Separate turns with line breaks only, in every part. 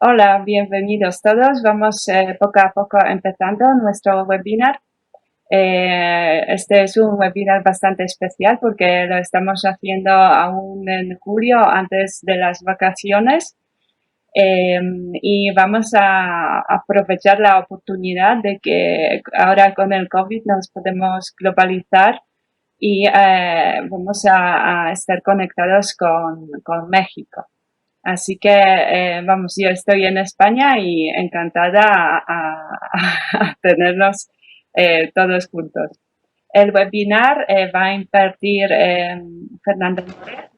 Hola, bienvenidos todos. Vamos poco a poco empezando nuestro webinar. Este es un webinar bastante especial porque lo estamos haciendo aún en julio, antes de las vacaciones. Y vamos a aprovechar la oportunidad de que ahora con el COVID nos podemos globalizar y vamos a estar conectados con México. Así que, vamos, yo estoy en España y encantada a tenernos todos juntos. El webinar va a impartir Fernando Moret.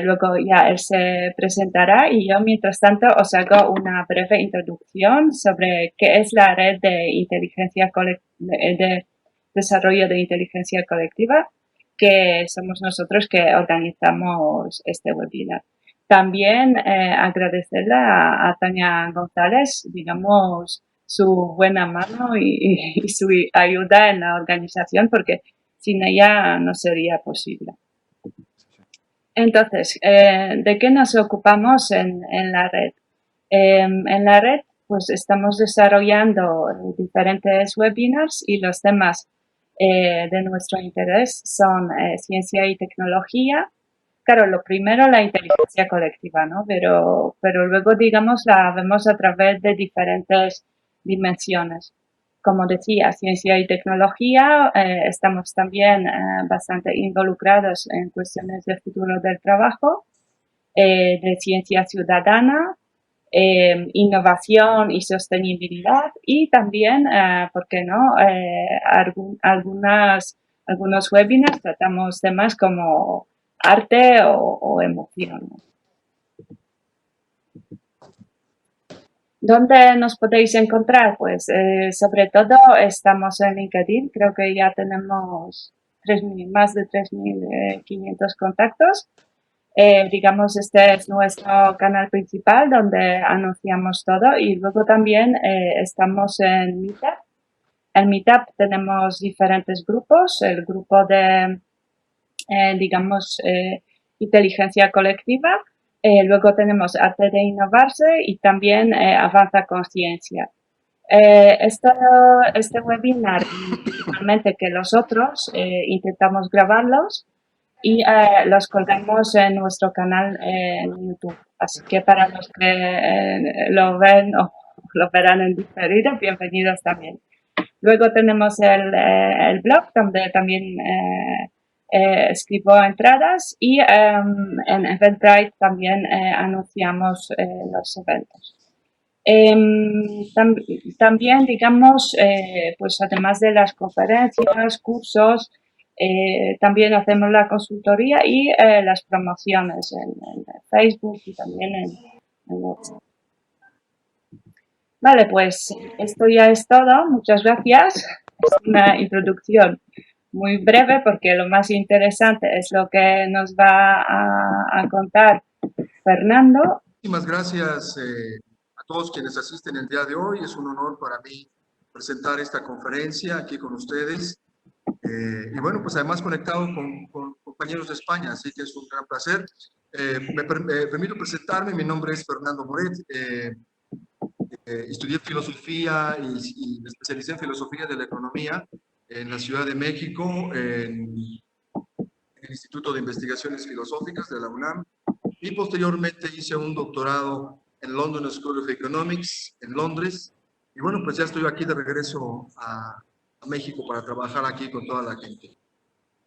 Luego ya él se presentará y yo, mientras tanto, os hago una breve introducción sobre qué es la red de inteligencia de desarrollo de inteligencia colectiva, que somos nosotros que organizamos este webinar. También agradecerle a Tania González, digamos, su buena mano y su ayuda en la organización, porque sin ella no sería posible. Entonces, ¿de qué nos ocupamos en la red? En la red, pues estamos desarrollando diferentes webinars y los temas de nuestro interés son ciencia y tecnología. Claro, lo primero la inteligencia colectiva, ¿no? Pero luego, digamos, la vemos a través de diferentes dimensiones. Como decía, ciencia y tecnología, estamos también bastante involucrados en cuestiones de futuro del trabajo, de ciencia ciudadana, innovación y sostenibilidad y también, ¿por qué no? Algunos webinars tratamos temas como arte o emoción. ¿Dónde nos podéis encontrar? Pues sobre todo estamos en LinkedIn, creo que ya tenemos más de 3.500 contactos. Digamos, este es nuestro canal principal donde anunciamos todo y luego también estamos en Meetup. En Meetup tenemos diferentes grupos, el grupo de, digamos, inteligencia colectiva, luego tenemos arte de innovarse y también avanza conciencia. Este webinar, igualmente que los otros, intentamos grabarlos y los colgamos en nuestro canal en YouTube. Así que para los que lo ven o lo verán en diferido, bienvenidos también. Luego tenemos el blog donde también escribo entradas y en Eventbrite también anunciamos los eventos. También, digamos, pues además de las conferencias, cursos, también hacemos la consultoría y las promociones en Facebook y también en WhatsApp. Vale, pues esto ya es todo. Muchas gracias. Es una introducción muy breve porque lo más interesante es lo que nos va a contar Fernando.
Muchísimas gracias a todos quienes asisten el día de hoy. Es un honor para mí presentar esta conferencia aquí con ustedes. Y bueno, pues además conectado con compañeros de España, así que es un gran placer. Me permito presentarme, mi nombre es Fernando Moret. Estudié filosofía y me especialicé en filosofía de la economía en la Ciudad de México, en el Instituto de Investigaciones Filosóficas de la UNAM, y posteriormente hice un doctorado en London School of Economics en Londres. Y bueno, pues ya estoy aquí de regreso a México para trabajar aquí con toda la gente.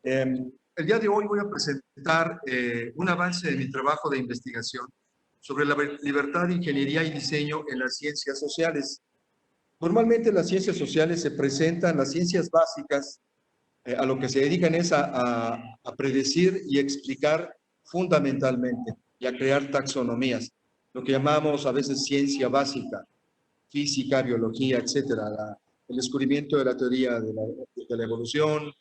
El día de hoy voy a presentar un avance de mi trabajo de investigación sobre la libertad, ingeniería y diseño en las ciencias sociales. Normalmente las ciencias sociales se presentan, las ciencias básicas, a lo que se dedican es a predecir y explicar fundamentalmente y a crear taxonomías, lo que llamamos a veces ciencia básica, física, biología, etcétera, el descubrimiento de la teoría de la evolución,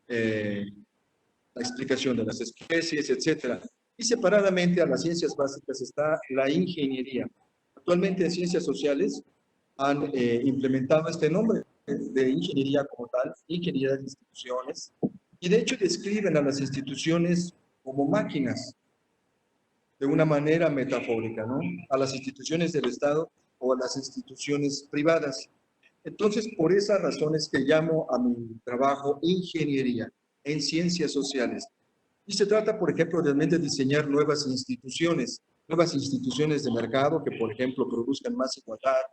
la explicación de las especies, etcétera. Y separadamente a las ciencias básicas está la ingeniería. Actualmente en ciencias sociales han implementado este nombre de ingeniería como tal, ingeniería de instituciones, y de hecho describen a las instituciones como máquinas. de una manera metafórica, ¿no? A las instituciones del Estado o a las instituciones privadas. Entonces, por esas razones que llamo a mi trabajo ingeniería en ciencias sociales. Y se trata, por ejemplo, realmente de diseñar nuevas instituciones de mercado que, por ejemplo, produzcan más igualdad,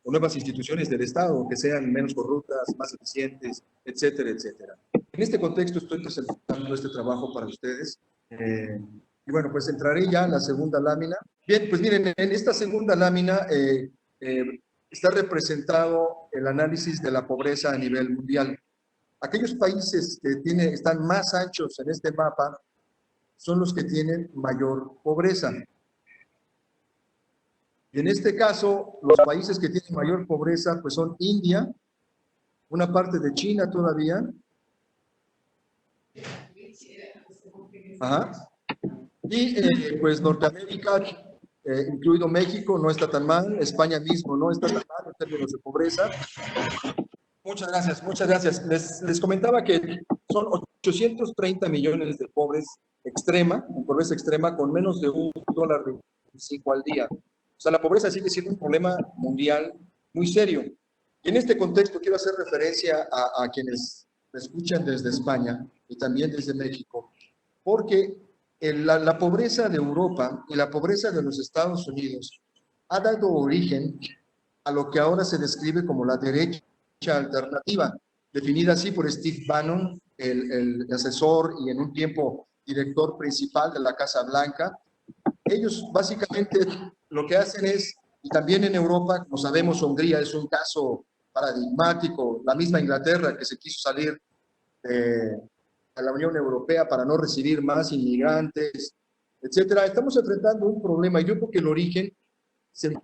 o nuevas instituciones del Estado que sean menos corruptas, más eficientes, etcétera, etcétera. En este contexto estoy presentando este trabajo para ustedes. Y bueno, pues entraré ya en la segunda lámina. Bien, pues miren, en esta segunda lámina está representado el análisis de la pobreza a nivel mundial. Aquellos países que están más anchos en este mapa son los que tienen mayor pobreza. Y en este caso, los países que tienen mayor pobreza pues son India, una parte de China todavía. Ajá. Y pues Norteamérica, incluido México, no está tan mal. España mismo no está tan mal en términos de pobreza. Muchas gracias, muchas gracias. Les comentaba que son 830 millones de pobres extrema, en pobreza extrema, con menos de $1.25 al día. O sea, la pobreza sigue siendo un problema mundial muy serio. Y en este contexto quiero hacer referencia a quienes me escuchan desde España y también desde México, porque la pobreza de Europa y la pobreza de los Estados Unidos ha dado origen a lo que ahora se describe como la derecha alternativa, definida así por Steve Bannon, el asesor y en un tiempo director principal de la Casa Blanca. Ellos básicamente lo que hacen es, y también en Europa, como sabemos, Hungría es un caso paradigmático, la misma Inglaterra que se quiso salir de la Unión Europea para no recibir más inmigrantes, etcétera. Estamos enfrentando un problema y yo creo que el origen se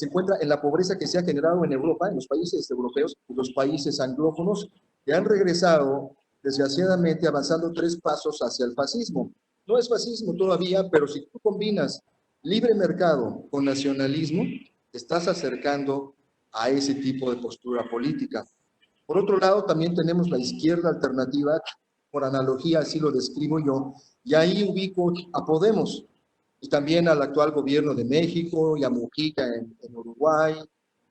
encuentra en la pobreza que se ha generado en Europa, en los países europeos, en los países anglófonos, que han regresado, desgraciadamente, avanzando 3 pasos hacia el fascismo. No es fascismo todavía, pero si tú combinas libre mercado con nacionalismo, te estás acercando a ese tipo de postura política. Por otro lado, también tenemos la izquierda alternativa, por analogía así lo describo yo, y ahí ubico a Podemos, y también al actual gobierno de México y a Mujica en Uruguay,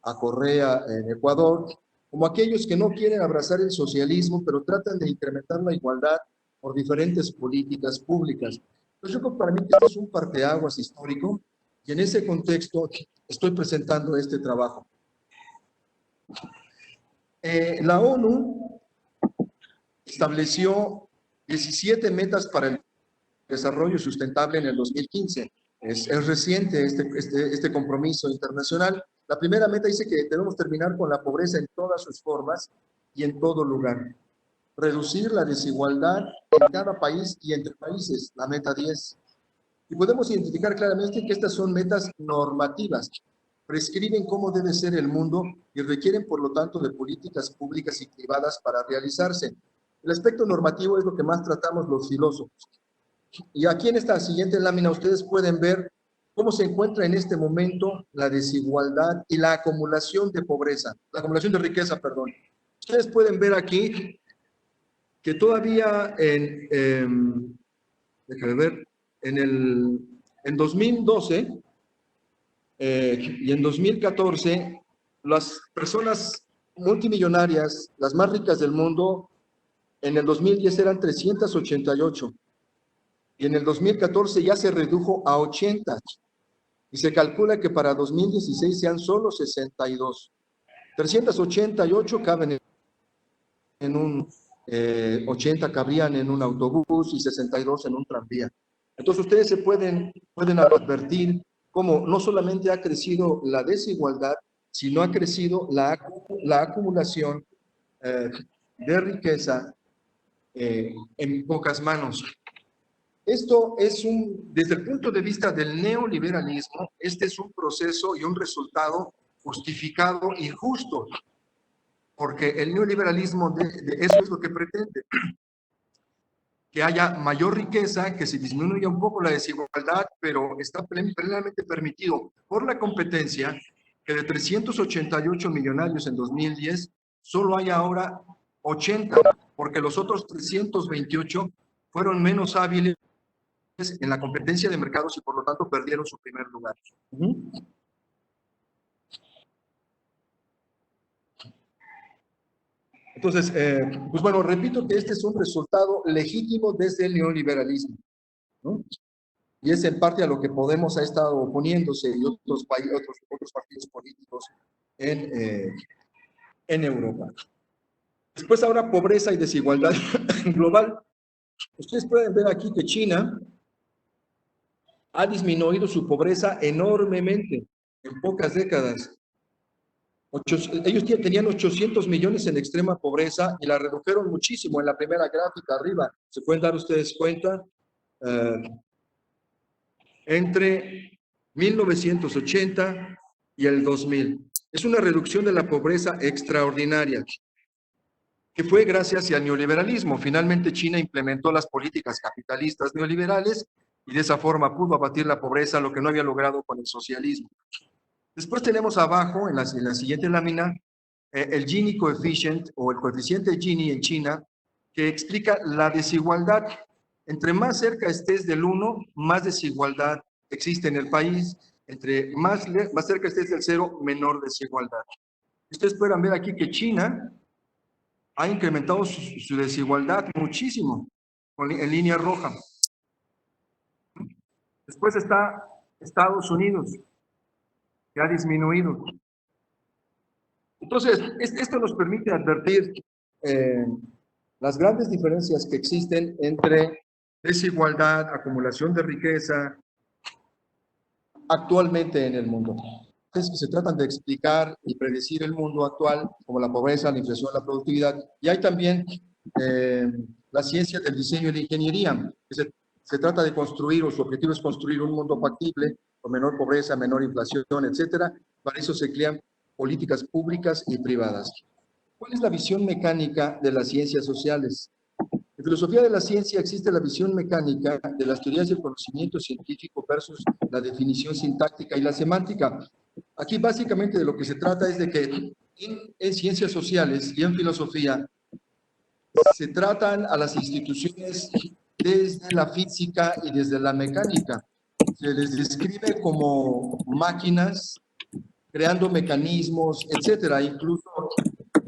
a Correa en Ecuador, como aquellos que no quieren abrazar el socialismo, pero tratan de incrementar la igualdad por diferentes políticas públicas. Entonces yo creo que para mí que este es un parteaguas histórico y en ese contexto estoy presentando este trabajo. La ONU estableció 17 metas para el desarrollo sustentable en el 2015. Es reciente este compromiso internacional. La primera meta dice que debemos terminar con la pobreza en todas sus formas y en todo lugar. Reducir la desigualdad en cada país y entre países, la meta 10. Y podemos identificar claramente que estas son metas normativas. Prescriben cómo debe ser el mundo y requieren, por lo tanto, de políticas públicas y privadas para realizarse. El aspecto normativo es lo que más tratamos los filósofos. Y aquí en esta siguiente lámina ustedes pueden ver cómo se encuentra en este momento la desigualdad y la acumulación de pobreza, la acumulación de riqueza, perdón. Ustedes pueden ver aquí que todavía déjame ver, en 2012 y en 2014, las personas multimillonarias, las más ricas del mundo, en el 2010 eran 388. Y en el 2014 ya se redujo a 80 y se calcula que para 2016 sean solo 62. 388 caben en un, 80 cabrían en un autobús y 62 en un tranvía. Entonces ustedes pueden advertir cómo no solamente ha crecido la desigualdad, sino ha crecido la acumulación de riqueza en pocas manos. Esto es desde el punto de vista del neoliberalismo, este es un proceso y un resultado justificado y justo, porque el neoliberalismo eso es lo que pretende, que haya mayor riqueza, que se disminuya un poco la desigualdad, pero está plenamente permitido por la competencia que de 388 millonarios en 2010, solo hay ahora 80, porque los otros 328 fueron menos hábiles en la competencia de mercados y por lo tanto perdieron su primer lugar. Entonces, pues bueno, repito que este es un resultado legítimo desde el neoliberalismo, ¿no? Y es en parte a lo que Podemos ha estado oponiéndose y otros partidos políticos en Europa. Después ahora pobreza y desigualdad global. Ustedes pueden ver aquí que China ha disminuido su pobreza enormemente en pocas décadas. Ellos tenían 800 millones en extrema pobreza y la redujeron muchísimo en la primera gráfica arriba. ¿Se pueden dar ustedes cuenta? Entre 1980 y el 2000. Es una reducción de la pobreza extraordinaria, que fue gracias al neoliberalismo. Finalmente China implementó las políticas capitalistas neoliberales y de esa forma pudo abatir la pobreza, lo que no había logrado con el socialismo. Después tenemos abajo, en la siguiente lámina, el Gini coefficient o el coeficiente Gini en China, que explica la desigualdad. Entre más cerca estés del 1, más desigualdad existe en el país. Entre más cerca estés del 0, menor desigualdad. Ustedes pueden ver aquí que China ha incrementado su desigualdad muchísimo, en línea roja. Después está Estados Unidos, que ha disminuido. Entonces, esto nos permite advertir las grandes diferencias que existen entre desigualdad, acumulación de riqueza, actualmente en el mundo. Es que se tratan de explicar y predecir el mundo actual, como la pobreza, la inflación, la productividad. Y hay también la ciencia del diseño y la ingeniería, que se trata de construir, o su objetivo es construir un mundo factible, con menor pobreza, menor inflación, etcétera. Para eso se crean políticas públicas y privadas. ¿Cuál es la visión mecánica de las ciencias sociales? En filosofía de la ciencia existe la visión mecánica de las teorías del conocimiento científico versus la definición sintáctica y la semántica. Aquí básicamente de lo que se trata es de que en ciencias sociales y en filosofía se tratan a las instituciones desde la física y desde la mecánica. Se les describe como máquinas creando mecanismos, etcétera. Incluso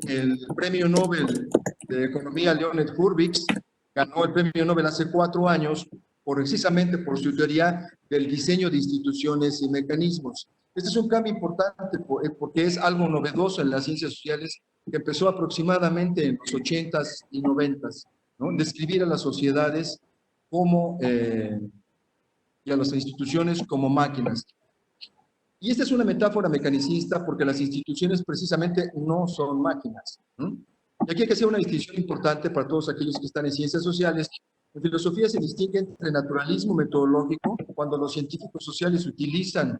el premio Nobel de Economía, Leonid Hurwitz, ganó el premio Nobel hace 4 años precisamente por su teoría del diseño de instituciones y mecanismos. Este es un cambio importante porque es algo novedoso en las ciencias sociales que empezó aproximadamente en los 80s y 90s, ¿no? Describir a las sociedades como, y a las instituciones como máquinas. Y esta es una metáfora mecanicista porque las instituciones precisamente no son máquinas. Y aquí hay que hacer una distinción importante para todos aquellos que están en ciencias sociales. En filosofía se distingue entre naturalismo metodológico, cuando los científicos sociales utilizan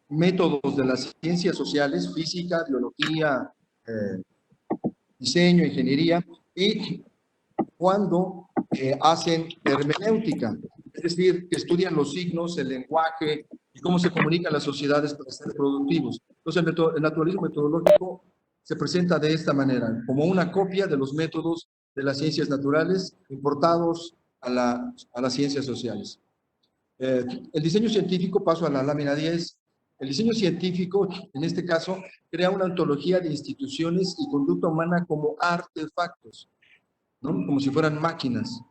métodos de las ciencias sociales, física, biología, diseño, ingeniería, y cuando hacen hermenéutica, es decir, que estudian los signos, el lenguaje y cómo se comunican las sociedades para ser productivos. Entonces, el naturalismo metodológico se presenta de esta manera, como una copia de los métodos de las ciencias naturales importados a las ciencias sociales. El diseño científico, paso a la lámina 10, el diseño científico, en este caso, crea una ontología de instituciones y conducta humana como artefactos, ¿no? Como si fueran máquinas.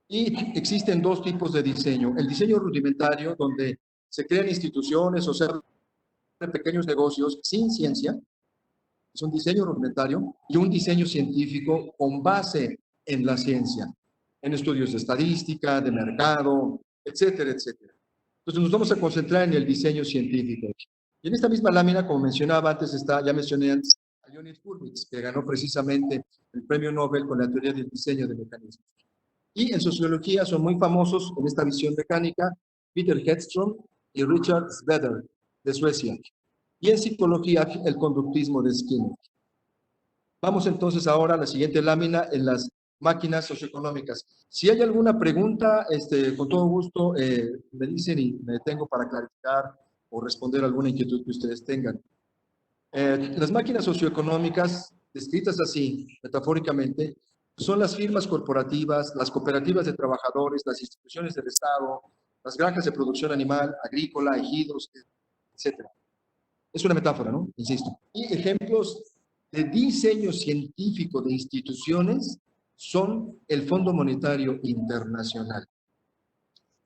Y existen 2 tipos de diseño. El diseño rudimentario, donde se crean instituciones o se hacen pequeños negocios sin ciencia, es un diseño rudimentario, y un diseño científico con base en la ciencia, en estudios de estadística, de mercado, etcétera, etcétera. Entonces nos vamos a concentrar en el diseño científico. Y en esta misma lámina, como mencionaba antes, ya mencioné antes a Leonid Hurwitz, que ganó precisamente el premio Nobel con la teoría del diseño de mecanismos. Y en sociología son muy famosos en esta visión mecánica Peter Hedström y Richard Sveder, de Suecia. Y en psicología, el conductismo de Skinner. Vamos entonces ahora a la siguiente lámina en las máquinas socioeconómicas. Si hay alguna pregunta, con todo gusto me dicen y me detengo para clarificar o responder alguna inquietud que ustedes tengan. Las máquinas socioeconómicas, descritas así, metafóricamente, son las firmas corporativas, las cooperativas de trabajadores, las instituciones del Estado, las granjas de producción animal, agrícola, ejidos, etc. Es una metáfora, ¿no? Insisto. Y ejemplos de diseño científico de instituciones son el Fondo Monetario Internacional.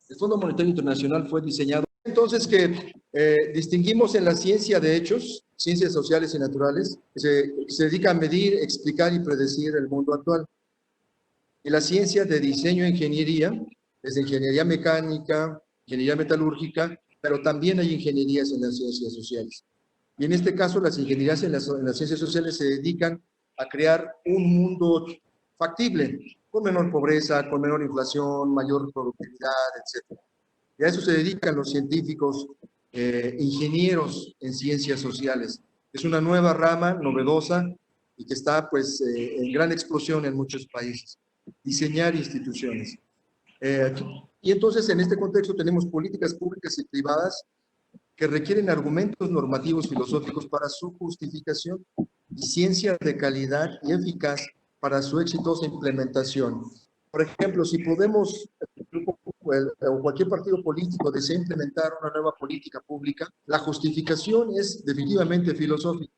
El Fondo Monetario Internacional fue diseñado entonces que distinguimos en la ciencia de hechos, ciencias sociales y naturales, que se dedica a medir, explicar y predecir el mundo actual. Y la ciencia de diseño e ingeniería, desde ingeniería mecánica, ingeniería metalúrgica, pero también hay ingenierías en las ciencias sociales. Y en este caso, las ingenierías en las ciencias sociales se dedican a crear un mundo factible, con menor pobreza, con menor inflación, mayor productividad, etc. Y a eso se dedican los científicos ingenieros en ciencias sociales. Es una nueva rama novedosa y que está pues en gran explosión en muchos países. Diseñar instituciones. Y entonces en este contexto tenemos políticas públicas y privadas que requieren argumentos normativos filosóficos para su justificación y ciencia de calidad y eficaz para su exitosa implementación. Por ejemplo, si Podemos o cualquier partido político desea implementar una nueva política pública, la justificación es definitivamente filosófica.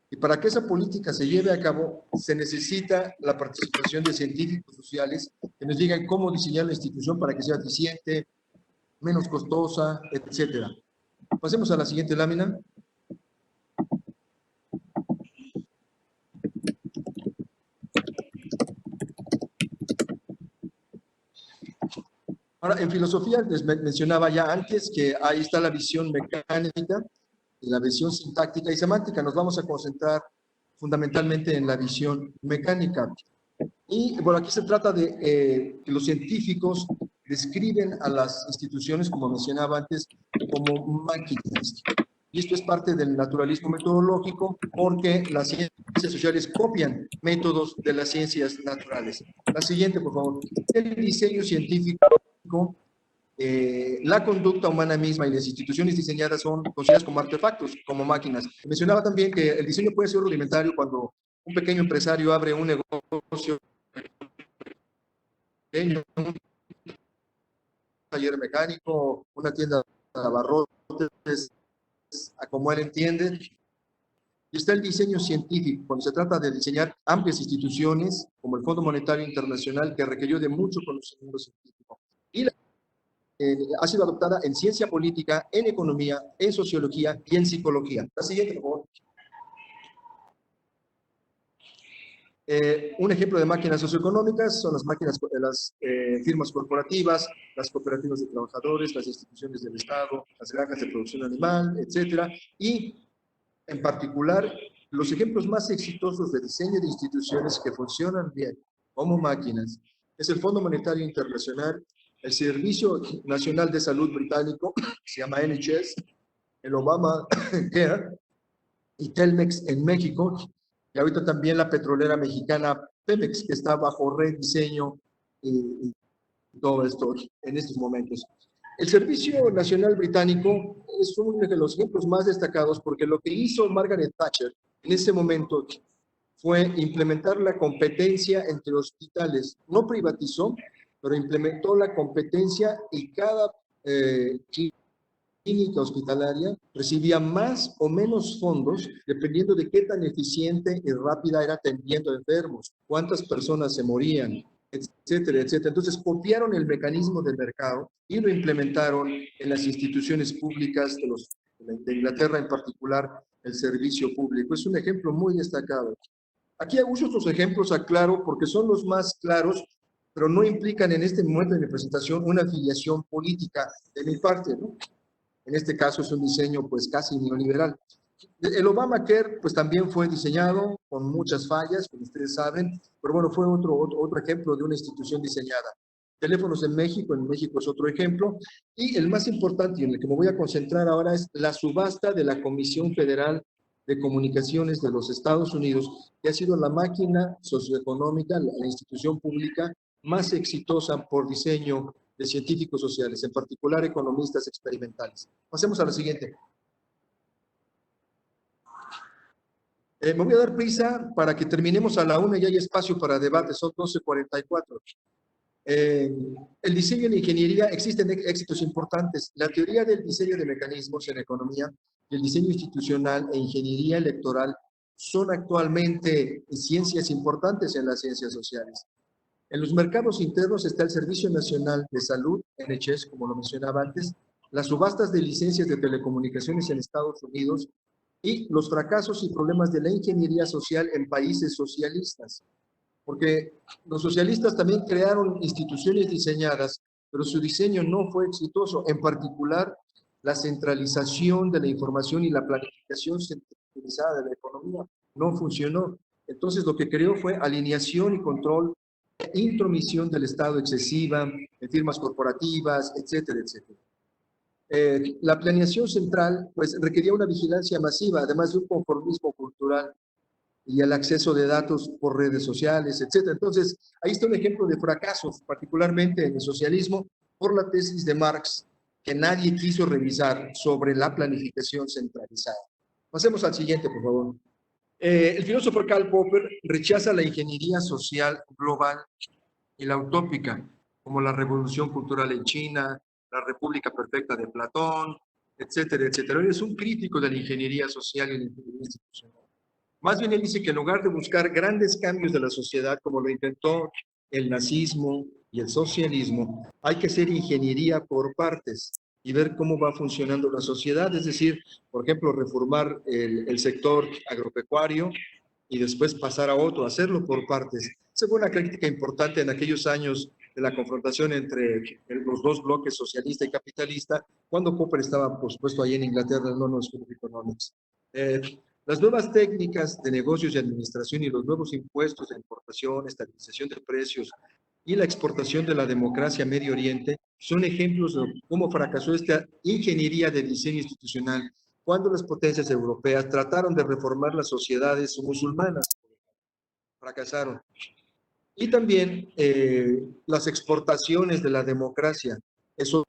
Y para que esa política se lleve a cabo, se necesita la participación de científicos sociales que nos digan cómo diseñar la institución para que sea eficiente, menos costosa, etcétera. Pasemos a la siguiente lámina. Ahora, en filosofía les mencionaba ya antes que ahí está la visión mecánica, la visión sintáctica y semántica. Nos vamos a concentrar fundamentalmente en la visión mecánica. Y bueno, aquí se trata de que los científicos describen a las instituciones, como mencionaba antes, como máquinas. Y esto es parte del naturalismo metodológico porque las ciencias sociales copian métodos de las ciencias naturales. La siguiente, por favor. El diseño científico, la conducta humana misma y las instituciones diseñadas son consideradas como artefactos, como máquinas. Mencionaba también que el diseño puede ser rudimentario cuando un pequeño empresario abre un negocio pequeño, un taller mecánico, una tienda de abarrotes, a como él entiende. Y está el diseño científico, cuando se trata de diseñar amplias instituciones, como el Fondo Monetario Internacional, que requirió de mucho conocimiento científico. Y ha sido adoptada en ciencia política, en economía, en sociología y en psicología. La siguiente, por favor. Un ejemplo de máquinas socioeconómicas son las máquinas, las firmas corporativas, las cooperativas de trabajadores, las instituciones del Estado, las granjas de producción animal, etcétera. Y, en particular, los ejemplos más exitosos de diseño de instituciones que funcionan bien como máquinas es el Fondo Monetario Internacional, el Servicio Nacional de Salud británico, que se llama NHS, el Obamacare y Telmex en México, y ahorita también la petrolera mexicana Pemex, que está bajo rediseño y todo esto en estos momentos. El Servicio Nacional Británico es uno de los ejemplos más destacados porque lo que hizo Margaret Thatcher en ese momento fue implementar la competencia entre hospitales. No privatizó, pero implementó la competencia y cada clínica hospitalaria recibía más o menos fondos dependiendo de qué tan eficiente y rápida era atendiendo enfermos, cuántas personas se morían, etcétera, etcétera. Entonces copiaron el mecanismo del mercado y lo implementaron en las instituciones públicas de Inglaterra, en particular el servicio público. Es un ejemplo muy destacado. Aquí uso estos ejemplos, aclaro, porque son los más claros, pero no implican en este momento de mi presentación una afiliación política de mi parte, ¿no? En este caso es un diseño pues casi neoliberal. El Obamacare pues también fue diseñado con muchas fallas, como ustedes saben, pero bueno, fue otro ejemplo de una institución diseñada. Teléfonos en México es otro ejemplo. Y el más importante y en el que me voy a concentrar ahora es la subasta de la Comisión Federal de Comunicaciones de los Estados Unidos, que ha sido la máquina socioeconómica, la institución pública más exitosa por diseño de científicos sociales, en particular economistas experimentales. Pasemos a la siguiente. Me voy a dar prisa para que terminemos a la 1 y hay espacio para debate, son 12:44. El diseño en ingeniería, existen éxitos importantes. La teoría del diseño de mecanismos en economía y el diseño institucional e ingeniería electoral son actualmente ciencias importantes en las ciencias sociales. En los mercados internos está el Servicio Nacional de Salud, NHS, como lo mencionaba antes, las subastas de licencias de telecomunicaciones en Estados Unidos y los fracasos y problemas de la ingeniería social en países socialistas. Porque los socialistas también crearon instituciones diseñadas, pero su diseño no fue exitoso, en particular la centralización de la información y la planificación centralizada de la economía no funcionó. Entonces lo que creó fue alineación y control, intromisión del Estado excesiva, en firmas corporativas, etcétera, etcétera. La planeación central pues requería una vigilancia masiva, además de un conformismo cultural y el acceso de datos por redes sociales, etcétera. Entonces, ahí está un ejemplo de fracasos, particularmente en el socialismo, por la tesis de Marx, que nadie quiso revisar sobre la planificación centralizada. Pasemos al siguiente, por favor. El filósofo Karl Popper rechaza la ingeniería social global y la utópica, como la revolución cultural en China, la república perfecta de Platón, etcétera, etcétera. Él es un crítico de la ingeniería social y la ingeniería institucional. Más bien él dice que en lugar de buscar grandes cambios de la sociedad, como lo intentó el nazismo y el socialismo, hay que hacer ingeniería por partes y ver cómo va funcionando la sociedad, es decir, por ejemplo, reformar el sector agropecuario y después pasar a otro, hacerlo por partes. Esa fue una crítica importante en aquellos años de la confrontación entre los dos bloques socialista y capitalista, cuando Popper estaba, por supuesto, ahí en Inglaterra, en London School of Economics. Las nuevas técnicas de negocios y administración y los nuevos impuestos de importación, estabilización de precios y la exportación de la democracia a Medio Oriente son ejemplos de cómo fracasó esta ingeniería de diseño institucional cuando las potencias europeas trataron de reformar las sociedades musulmanas. Fracasaron. Y también las exportaciones de la democracia. Eso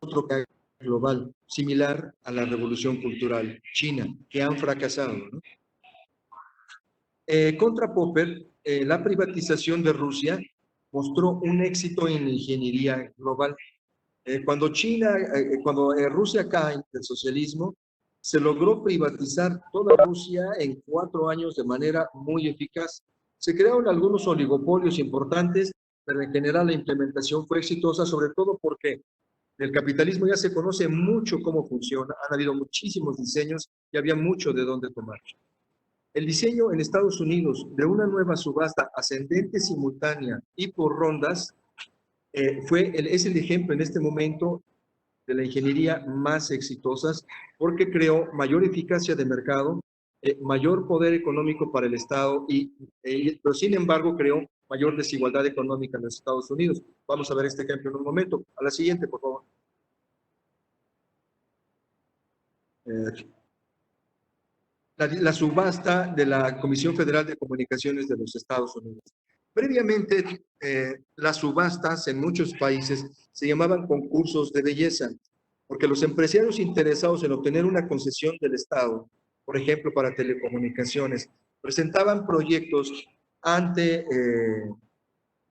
otro caso global, similar a la revolución cultural china, que han fracasado, ¿no? Contra Popper, la privatización de Rusia mostró un éxito en la ingeniería global. Cuando Rusia cae del socialismo, se logró privatizar toda Rusia en 4 años de manera muy eficaz. Se crearon algunos oligopolios importantes, pero en general la implementación fue exitosa, sobre todo porque el capitalismo ya se conoce mucho cómo funciona, han habido muchísimos diseños y había mucho de dónde tomar. El diseño en Estados Unidos de una nueva subasta ascendente, simultánea y por rondas es el ejemplo en este momento de la ingeniería más exitosas porque creó mayor eficacia de mercado, mayor poder económico para el Estado, pero sin embargo creó mayor desigualdad económica en los Estados Unidos. Vamos a ver este ejemplo en un momento. A la siguiente, por favor. La subasta de la Comisión Federal de Comunicaciones de los Estados Unidos. Previamente, las subastas en muchos países se llamaban concursos de belleza, porque los empresarios interesados en obtener una concesión del Estado, por ejemplo, para telecomunicaciones, presentaban proyectos ante,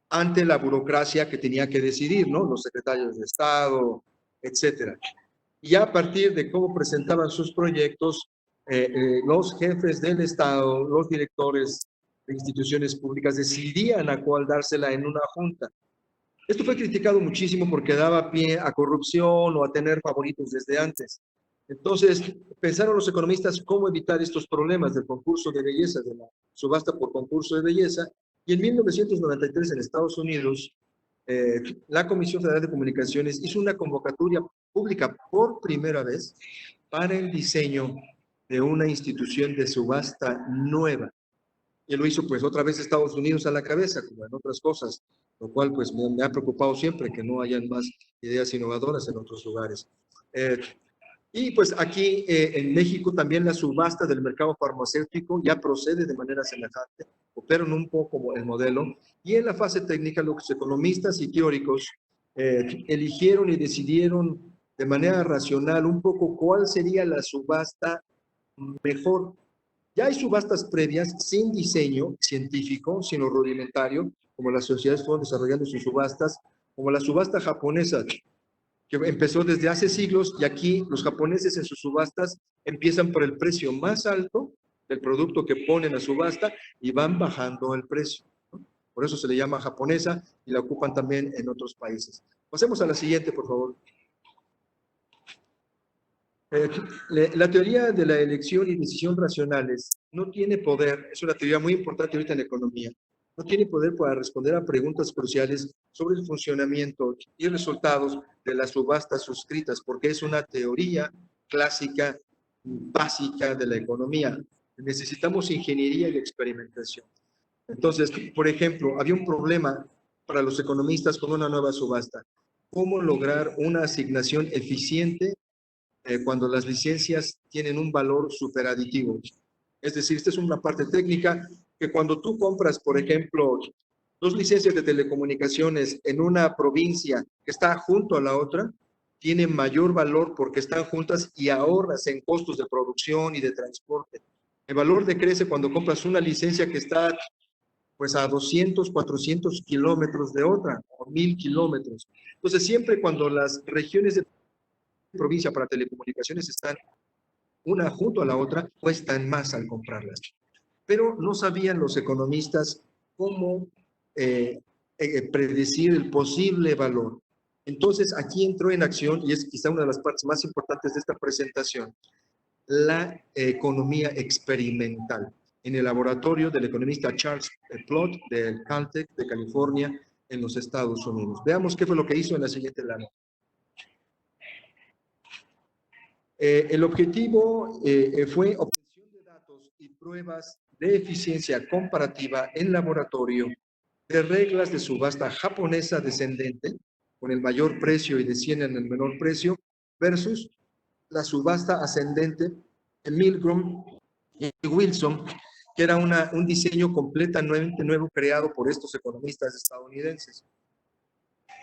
ante la burocracia que tenía que decidir, ¿no? Los secretarios de Estado, etcétera. Y ya a partir de cómo presentaban sus proyectos, los jefes del Estado, los directores de instituciones públicas decidían a cuál dársela en una junta. Esto fue criticado muchísimo porque daba pie a corrupción o a tener favoritos desde antes. Entonces, pensaron los economistas cómo evitar estos problemas del concurso de belleza, de la subasta por concurso de belleza, y en 1993 en Estados Unidos, la Comisión Federal de Comunicaciones hizo una convocatoria pública por primera vez para el diseño de una institución de subasta nueva. Y lo hizo pues otra vez Estados Unidos a la cabeza, como en otras cosas, lo cual pues me ha preocupado siempre que no hayan más ideas innovadoras en otros lugares. Y pues aquí en México también la subasta del mercado farmacéutico ya procede de manera semejante, operan un poco como el modelo, y en la fase técnica los economistas y teóricos eligieron y decidieron de manera racional un poco cuál sería la subasta mejor Ya hay subastas previas sin diseño científico, sino rudimentario, como las sociedades fueron desarrollando sus subastas, como la subasta japonesa, que empezó desde hace siglos, y aquí los japoneses en sus subastas empiezan por el precio más alto del producto que ponen a subasta y van bajando el precio, ¿no? Por eso se le llama japonesa y la ocupan también en otros países. Pasemos a la siguiente, por favor. Eh, la teoría de la elección y decisión racionales no tiene poder, es una teoría muy importante ahorita en la economía, no tiene poder para responder a preguntas cruciales sobre el funcionamiento y resultados de las subastas suscritas, porque es una teoría clásica, básica de la economía. Necesitamos ingeniería y experimentación. Entonces, por ejemplo, había un problema para los economistas con una nueva subasta. ¿Cómo lograr una asignación eficiente cuando las licencias tienen un valor superaditivo? Es decir, esta es una parte técnica que cuando tú compras, por ejemplo, dos licencias de telecomunicaciones en una provincia que está junto a la otra, tienen mayor valor porque están juntas y ahorras en costos de producción y de transporte. El valor decrece cuando compras una licencia que está pues a 200, 400 kilómetros de otra, o 1000 kilómetros. Entonces, siempre cuando las regiones de provincia para telecomunicaciones están una junto a la otra, cuestan más al comprarlas. Pero no sabían los economistas cómo predecir el posible valor. Entonces, aquí entró en acción, y es quizá una de las partes más importantes de esta presentación, la economía experimental en el laboratorio del economista Charles Plot del Caltech de California en los Estados Unidos. Veamos qué fue lo que hizo en la siguiente lámina. El objetivo fue obtención de datos y pruebas de eficiencia comparativa en laboratorio de reglas de subasta japonesa descendente, con el mayor precio y descienden en el menor precio, versus la subasta ascendente de Milgram y Wilson, que era un diseño completamente nuevo creado por estos economistas estadounidenses.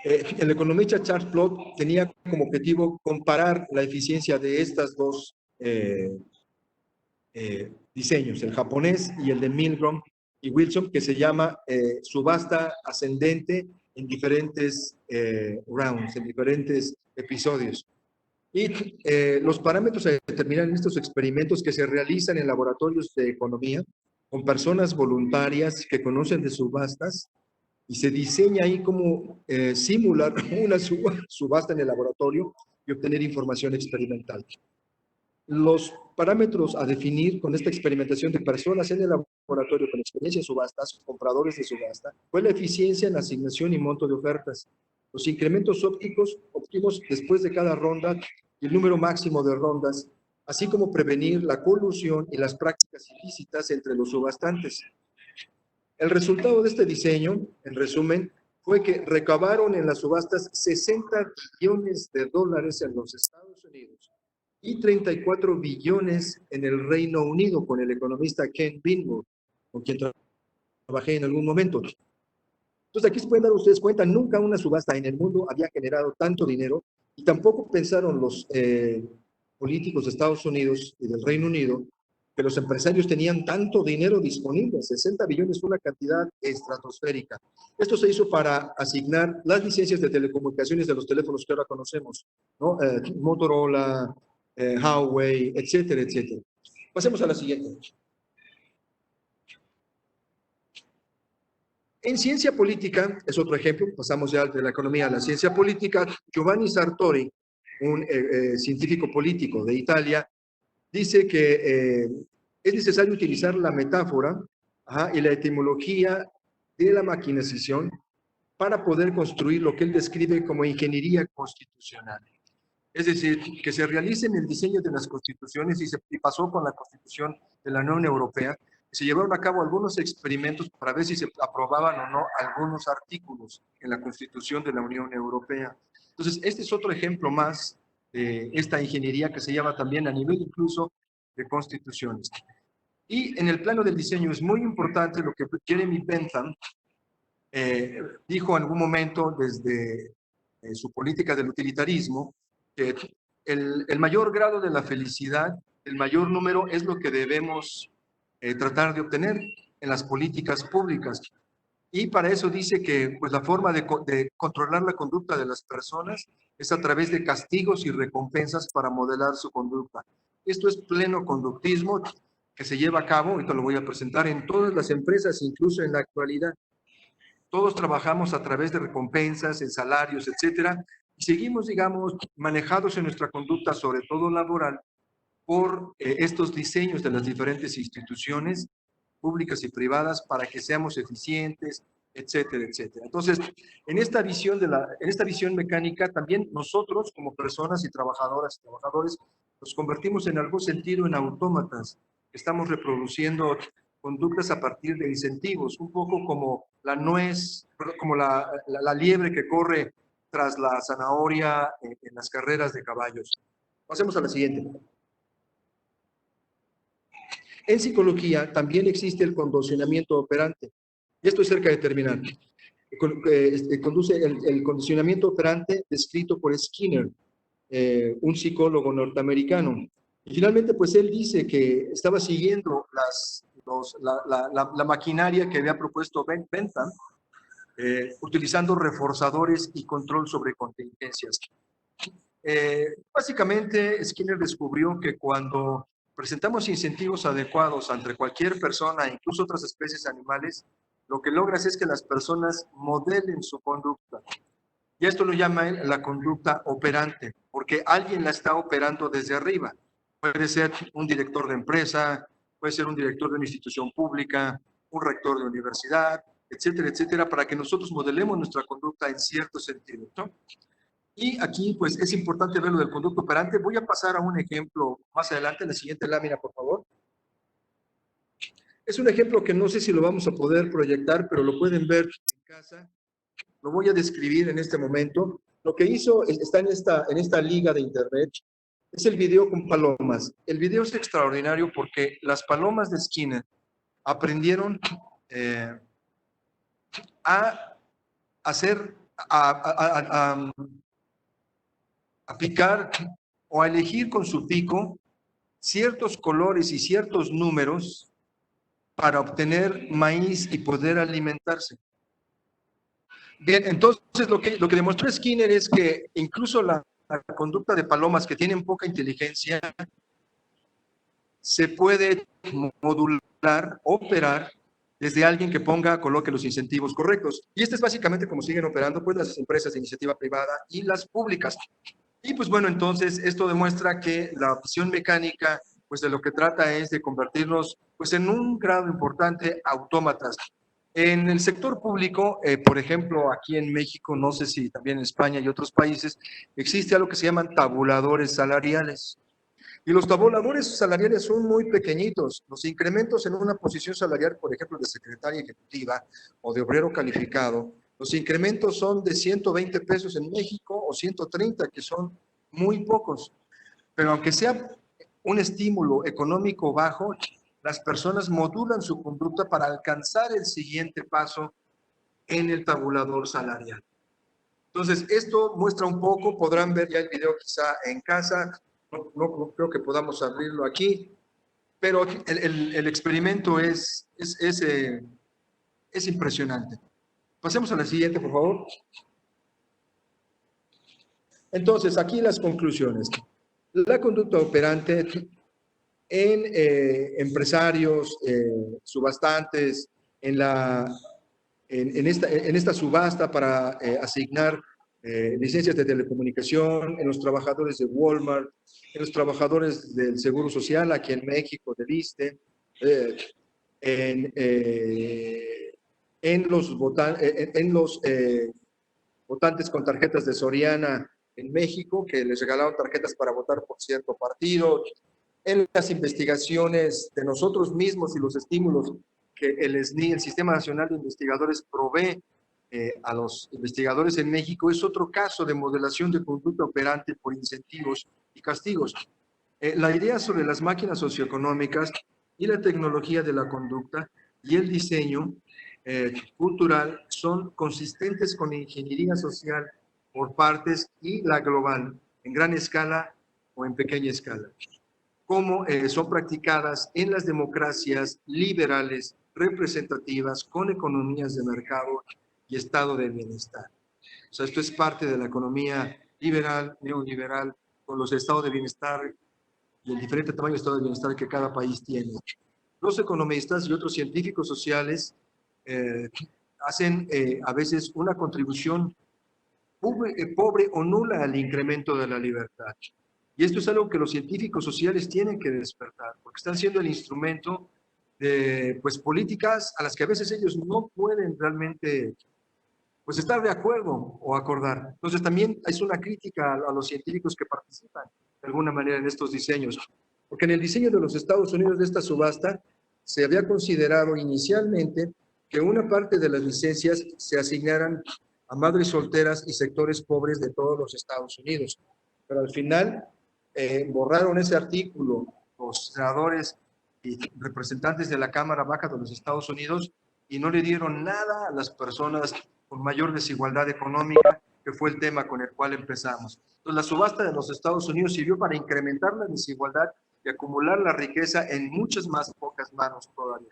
El economista Charles Plot tenía como objetivo comparar la eficiencia de estas dos diseños, el japonés y el de Milgram y Wilson, que se llama subasta ascendente en diferentes rounds, en diferentes episodios. Y los parámetros a determinar en estos experimentos que se realizan en laboratorios de economía con personas voluntarias que conocen de subastas, y se diseña ahí cómo simular una subasta en el laboratorio y obtener información experimental. Los parámetros a definir con esta experimentación de personas en el laboratorio con experiencia en subastas, compradores de subasta, fue la eficiencia en la asignación y monto de ofertas, los incrementos óptimos después de cada ronda y el número máximo de rondas, así como prevenir la colusión y las prácticas ilícitas entre los subastantes. El resultado de este diseño, en resumen, fue que recabaron en las subastas 60 billones de dólares en los Estados Unidos y 34 billones en el Reino Unido, con el economista Ken Bingo, con quien trabajé en algún momento. Entonces, aquí se pueden dar ustedes cuenta, nunca una subasta en el mundo había generado tanto dinero, y tampoco pensaron los políticos de Estados Unidos y del Reino Unido que los empresarios tenían tanto dinero disponible. 60 billones fue una cantidad estratosférica. Esto se hizo para asignar las licencias de telecomunicaciones de los teléfonos que ahora conocemos, ¿no? Motorola, Huawei, etcétera, etcétera. Pasemos a la siguiente. En ciencia política, es otro ejemplo, pasamos ya de la economía a la ciencia política. Giovanni Sartori, un científico político de Italia, dice que es necesario utilizar la metáfora y la etimología de la maquinación para poder construir lo que él describe como ingeniería constitucional. Es decir, que se realicen el diseño de las constituciones, y pasó con la Constitución de la Unión Europea. Se llevaron a cabo algunos experimentos para ver si se aprobaban o no algunos artículos en la Constitución de la Unión Europea. Entonces, este es otro ejemplo más de esta ingeniería que se llama también a nivel incluso de constituciones. Y en el plano del diseño es muy importante lo que Jeremy Bentham dijo en algún momento desde su política del utilitarismo, que el mayor grado de la felicidad, el mayor número, es lo que debemos tratar de obtener en las políticas públicas. Y para eso dice que pues, la forma de controlar la conducta de las personas es a través de castigos y recompensas para modelar su conducta. Esto es pleno conductismo que se lleva a cabo, ahorita lo voy a presentar, en todas las empresas, incluso en la actualidad. Todos trabajamos a través de recompensas, en salarios, etcétera, y seguimos, digamos, manejados en nuestra conducta, sobre todo laboral, por estos diseños de las diferentes instituciones públicas y privadas para que seamos eficientes, etcétera, etcétera. Entonces, en esta visión mecánica, también nosotros como personas y trabajadoras y trabajadores nos convertimos en algún sentido en autómatas. Estamos reproduciendo conductas a partir de incentivos, un poco como la nuez, como la liebre que corre tras la zanahoria en las carreras de caballos. Pasemos a la siguiente. En psicología también existe el condicionamiento operante. Y esto es cerca de terminar. Conduce el condicionamiento operante descrito por Skinner, un psicólogo norteamericano. Y finalmente, pues él dice que estaba siguiendo la maquinaria que había propuesto Bentham, utilizando reforzadores y control sobre contingencias. Básicamente, Skinner descubrió que cuando presentamos incentivos adecuados ante cualquier persona, incluso otras especies animales, lo que logras es que las personas modelen su conducta. Y esto lo llama él la conducta operante, porque alguien la está operando desde arriba. Puede ser un director de empresa, puede ser un director de una institución pública, un rector de universidad, etcétera, etcétera, para que nosotros modelemos nuestra conducta en cierto sentido, ¿no? Y aquí, pues, es importante ver lo del conducto operante. Voy a pasar a un ejemplo más adelante, en la siguiente lámina, por favor. Es un ejemplo que no sé si lo vamos a poder proyectar, pero lo pueden ver en casa. Lo voy a describir en este momento. Lo que hizo, está en esta liga de internet, es el video con palomas. El video es extraordinario porque las palomas de Skinner aprendieron a hacer, a picar o a elegir con su pico ciertos colores y ciertos números para obtener maíz y poder alimentarse. Bien, entonces lo que demostró Skinner es que incluso la conducta de palomas que tienen poca inteligencia se puede modular, operar desde alguien que coloque los incentivos correctos. Y este es básicamente como siguen operando pues las empresas de iniciativa privada y las públicas. Y pues bueno, entonces esto demuestra que la visión mecánica pues de lo que trata es de convertirnos pues en un grado importante autómatas. En el sector público, por ejemplo, aquí en México, no sé si también en España y otros países, existe algo que se llaman tabuladores salariales. Y los tabuladores salariales son muy pequeñitos. Los incrementos en una posición salarial, por ejemplo, de secretaria ejecutiva o de obrero calificado, los incrementos son de 120 pesos en México o 130, que son muy pocos. Pero aunque sea un estímulo económico bajo, las personas modulan su conducta para alcanzar el siguiente paso en el tabulador salarial. Entonces, esto muestra un poco, podrán ver ya el video quizá en casa, no creo que podamos abrirlo aquí, pero el experimento es impresionante. Pasemos a la siguiente, por favor. Entonces, aquí las conclusiones. La conducta operante en empresarios, subastantes, en esta subasta para asignar licencias de telecomunicación, en los trabajadores de Walmart, en los trabajadores del Seguro Social aquí en México, del ISSSTE, en los votantes con tarjetas de Soriana en México, que les regalaron tarjetas para votar por cierto partido, en las investigaciones de nosotros mismos y los estímulos que el SNI, el Sistema Nacional de Investigadores, provee a los investigadores en México, es otro caso de modelación de conducta operante por incentivos y castigos. La idea sobre las máquinas socioeconómicas y la tecnología de la conducta y el diseño cultural son consistentes con ingeniería social por partes y la global, en gran escala o en pequeña escala. como son practicadas en las democracias liberales, representativas, con economías de mercado y estado de bienestar. O sea, esto es parte de la economía liberal, neoliberal, con los estados de bienestar y el diferente tamaño de estado de bienestar que cada país tiene. Los economistas y otros científicos sociales hacen a veces una contribución pobre o nula al incremento de la libertad. Y esto es algo que los científicos sociales tienen que despertar, porque están siendo el instrumento de pues, políticas a las que a veces ellos no pueden realmente pues, estar de acuerdo o acordar. Entonces también es una crítica a los científicos que participan de alguna manera en estos diseños, porque en el diseño de los Estados Unidos de esta subasta se había considerado inicialmente que una parte de las licencias se asignaran a madres solteras y sectores pobres de todos los Estados Unidos. Pero al final borraron ese artículo los senadores y representantes de la Cámara Baja de los Estados Unidos y no le dieron nada a las personas con mayor desigualdad económica, que fue el tema con el cual empezamos. Entonces, la subasta de los Estados Unidos sirvió para incrementar la desigualdad y acumular la riqueza en muchas más pocas manos todavía.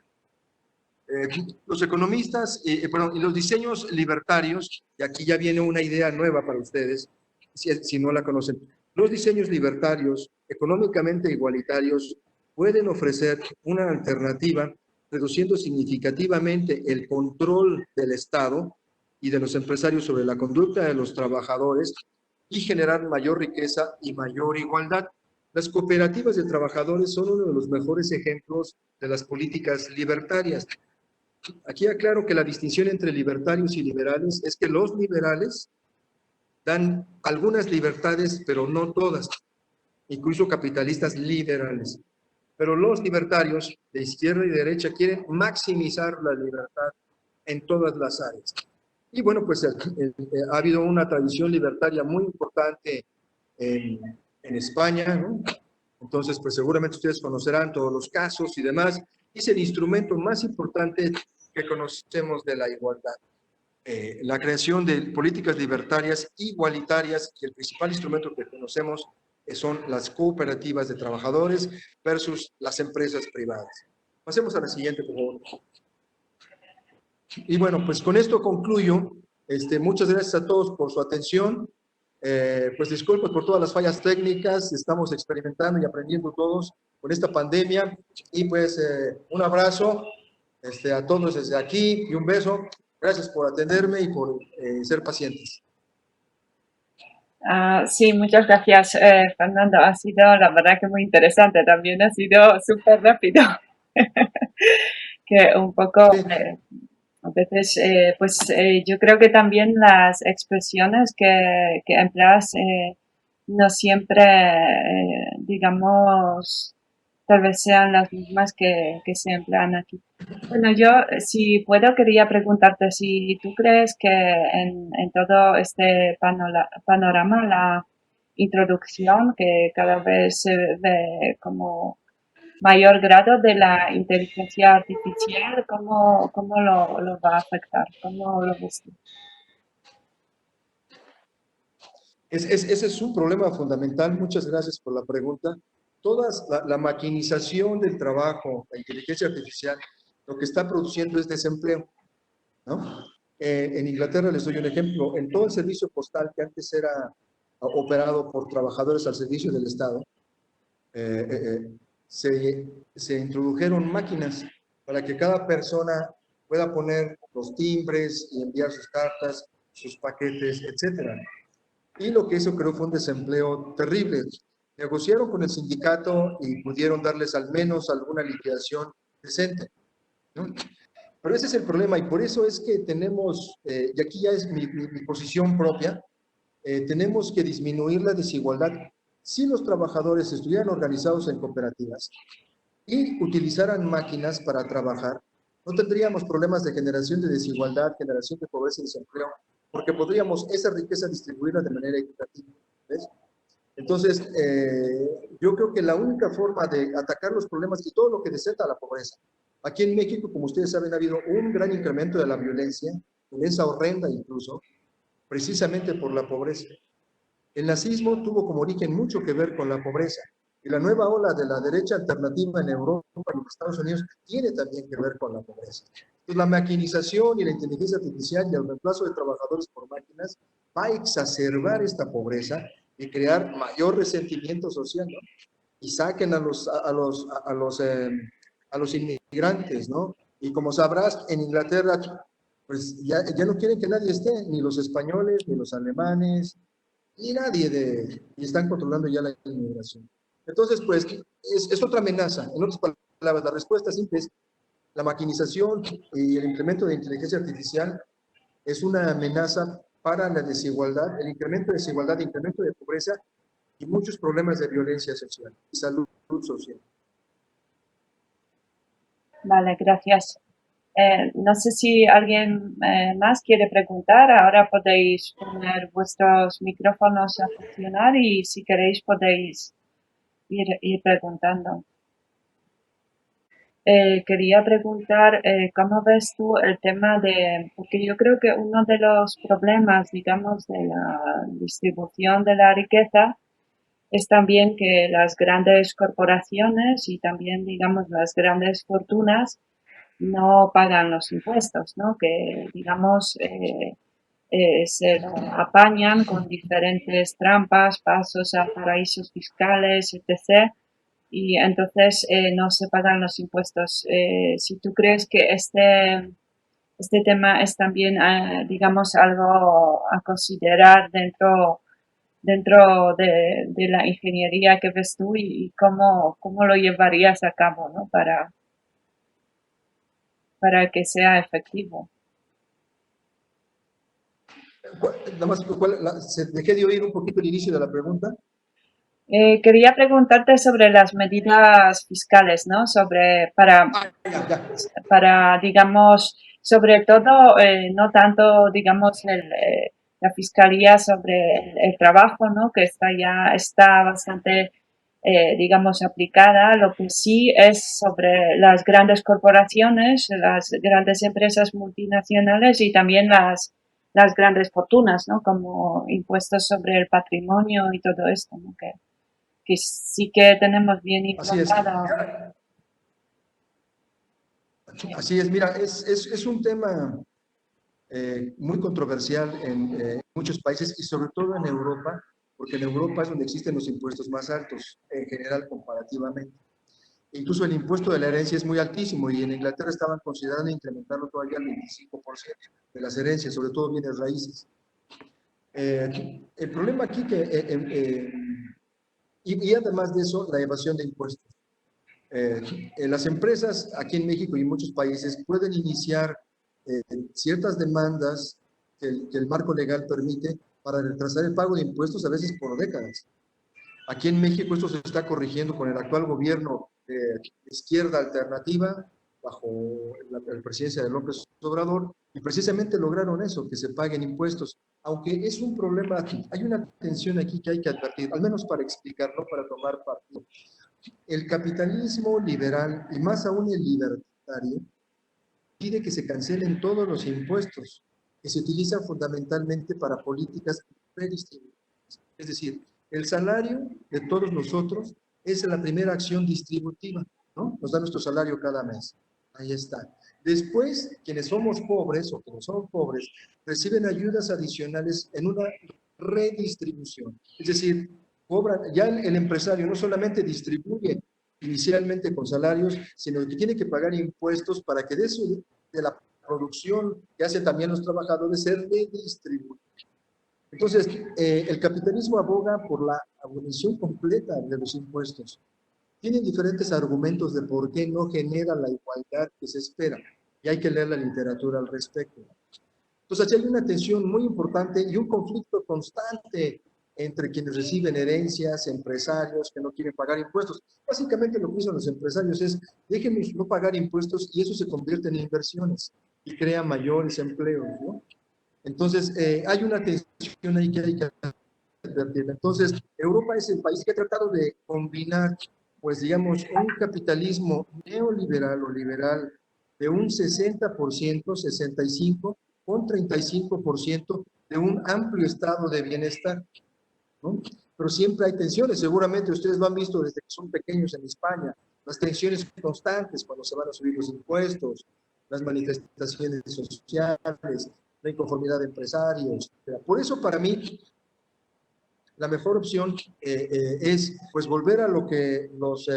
Los economistas, perdón, y los diseños libertarios, y aquí ya viene una idea nueva para ustedes, si no la conocen. Los diseños libertarios, económicamente igualitarios, pueden ofrecer una alternativa reduciendo significativamente el control del Estado y de los empresarios sobre la conducta de los trabajadores y generar mayor riqueza y mayor igualdad. Las cooperativas de trabajadores son uno de los mejores ejemplos de las políticas libertarias. Aquí aclaro que la distinción entre libertarios y liberales es que los liberales dan algunas libertades, pero no todas, incluso capitalistas liberales. Pero los libertarios de izquierda y derecha quieren maximizar la libertad en todas las áreas. Y bueno, pues ha habido una tradición libertaria muy importante en España, ¿no? Entonces, pues seguramente ustedes conocerán todos los casos y demás. Es el instrumento más importante que conocemos de la igualdad. La creación de políticas libertarias igualitarias y el principal instrumento que conocemos son las cooperativas de trabajadores versus las empresas privadas. Pasemos a la siguiente, por favor. Y bueno, pues con esto concluyo. Muchas gracias a todos por su atención. Pues disculpas por todas las fallas técnicas. Estamos experimentando y aprendiendo todos con esta pandemia. Y pues un abrazo a todos desde aquí y un beso. Gracias por atenderme y por ser pacientes.
Sí, muchas gracias, Fernando. Ha sido, la verdad, que muy interesante. También ha sido súper rápido. Que un poco,
Sí.
a veces, yo creo que también las expresiones que empleas no siempre, digamos, tal vez sean las mismas que se emplean aquí. Bueno, yo, si puedo, quería preguntarte si tú crees que en todo este panorama, la introducción, que cada vez se ve como mayor grado de la inteligencia artificial, ¿cómo lo va a afectar? ¿Cómo lo ves tú?
Ese es un problema fundamental. Muchas gracias por la pregunta. La maquinización del trabajo, la inteligencia artificial, lo que está produciendo es desempleo, ¿no? En Inglaterra, les doy un ejemplo, en todo el servicio postal que antes era operado por trabajadores al servicio del Estado, se introdujeron máquinas para que cada persona pueda poner los timbres y enviar sus cartas, sus paquetes, etcétera. Y lo que eso creo fue un desempleo terrible. Negociaron con el sindicato y pudieron darles al menos alguna liquidación decente, ¿no? Pero ese es el problema y por eso es que tenemos, y aquí ya es mi posición propia, tenemos que disminuir la desigualdad. Si los trabajadores estuvieran organizados en cooperativas y utilizaran máquinas para trabajar, no tendríamos problemas de generación de desigualdad, generación de pobreza y desempleo, porque podríamos esa riqueza distribuirla de manera equitativa. ¿Ves? Entonces, yo creo que la única forma de atacar los problemas y todo lo que desata la pobreza. Aquí en México, como ustedes saben, ha habido un gran incremento de la violencia horrenda incluso, precisamente por la pobreza. El nazismo tuvo como origen mucho que ver con la pobreza. Y la nueva ola de la derecha alternativa en Europa y en Estados Unidos tiene también que ver con la pobreza. Entonces, la maquinización y la inteligencia artificial y el reemplazo de trabajadores por máquinas va a exacerbar esta pobreza y crear mayor resentimiento social, ¿no? Y saquen a los inmigrantes, ¿no? Y como sabrás, en Inglaterra, pues ya no quieren que nadie esté, ni los españoles, ni los alemanes, ni nadie y están controlando ya la inmigración. Entonces, pues, es otra amenaza. En otras palabras, la respuesta simple es la maquinización y el implemento de inteligencia artificial es una amenaza para la desigualdad, el incremento de desigualdad, incremento de pobreza y muchos problemas de violencia social y salud social.
Vale, gracias. No sé si alguien más quiere preguntar. Ahora podéis poner vuestros micrófonos a funcionar y si queréis podéis ir preguntando. Quería preguntar, ¿cómo ves tú el tema porque yo creo que uno de los problemas, digamos, de la distribución de la riqueza es también que las grandes corporaciones y también, digamos, las grandes fortunas no pagan los impuestos, ¿no? Que, digamos, se lo apañan con diferentes trampas, pasos a paraísos fiscales, etc. Y entonces no se pagan los impuestos. Si tú crees que este tema es también, digamos, algo a considerar dentro de la ingeniería que ves tú y cómo lo llevarías a cabo, ¿no? Para que sea efectivo.
Nada más, dejé de oír un poquito el inicio de la pregunta.
Quería preguntarte sobre las medidas fiscales, ¿no? Para digamos, sobre todo, no tanto, digamos, la fiscalía sobre el trabajo, ¿no? Que está bastante, digamos, aplicada. Lo que sí es sobre las grandes corporaciones, las grandes empresas multinacionales y también las grandes fortunas, ¿no? Como impuestos sobre el patrimonio y todo esto, ¿no? Que sí que tenemos bien implantado.
Así es, mira, es un tema muy controversial en muchos países y sobre todo en Europa, porque en Europa es donde existen los impuestos más altos en general comparativamente. Incluso el impuesto de la herencia es muy altísimo y en Inglaterra estaban considerando incrementarlo todavía al 25% de las herencias, sobre todo bienes raíces. El problema aquí y además de eso, la evasión de impuestos. Las empresas aquí en México y en muchos países pueden iniciar ciertas demandas que el marco legal permite para retrasar el pago de impuestos a veces por décadas. Aquí en México esto se está corrigiendo con el actual gobierno de izquierda alternativa bajo la presidencia de López Obrador y precisamente lograron eso, que se paguen impuestos. Aunque es un problema, hay una tensión aquí que hay que advertir, al menos para explicarlo, para tomar partido. El capitalismo liberal, y más aún el libertario, pide que se cancelen todos los impuestos que se utilizan fundamentalmente para políticas redistributivas. Es decir, el salario de todos nosotros es la primera acción distributiva, ¿no? Nos da nuestro salario cada mes. Ahí está. Después, quienes somos pobres o quienes son pobres, reciben ayudas adicionales en una redistribución. Es decir, cobran, ya el empresario no solamente distribuye inicialmente con salarios, sino que tiene que pagar impuestos para que de la producción que hacen también los trabajadores se redistribuya. Entonces, el capitalismo aboga por la abolición completa de los impuestos. Tienen diferentes argumentos de por qué no genera la igualdad que se espera, y hay que leer la literatura al respecto. Entonces, aquí hay una tensión muy importante y un conflicto constante entre quienes reciben herencias, empresarios que no quieren pagar impuestos. Básicamente lo que dicen los empresarios es, déjenme no pagar impuestos y eso se convierte en inversiones y crea mayores empleos, ¿no? Entonces, hay una tensión ahí que hay que advertir. Entonces, Europa es el país que ha tratado de combinar, pues digamos, un capitalismo neoliberal o liberal de un 60%, 65%, con 35% de un amplio estado de bienestar, ¿no? pero siempre hay tensiones. Seguramente ustedes lo han visto desde que son pequeños en España, las tensiones constantes cuando se van a subir los impuestos, las manifestaciones sociales, la inconformidad de empresarios. Por eso, para mí, la mejor opción es pues volver a lo que los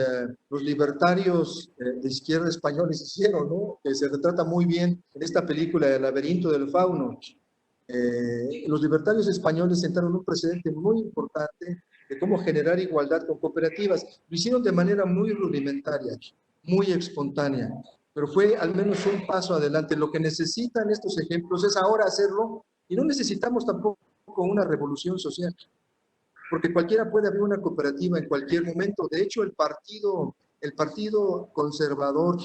libertarios de izquierda españoles hicieron, ¿no? Que se retrata muy bien en esta película El laberinto del fauno. Los libertarios españoles sentaron un precedente muy importante de cómo generar igualdad con cooperativas. Lo hicieron de manera muy rudimentaria, muy espontánea, pero fue al menos un paso adelante. Lo que necesitan estos ejemplos es ahora hacerlo, y no necesitamos tampoco una revolución social, porque cualquiera puede abrir una cooperativa en cualquier momento. De hecho, el partido conservador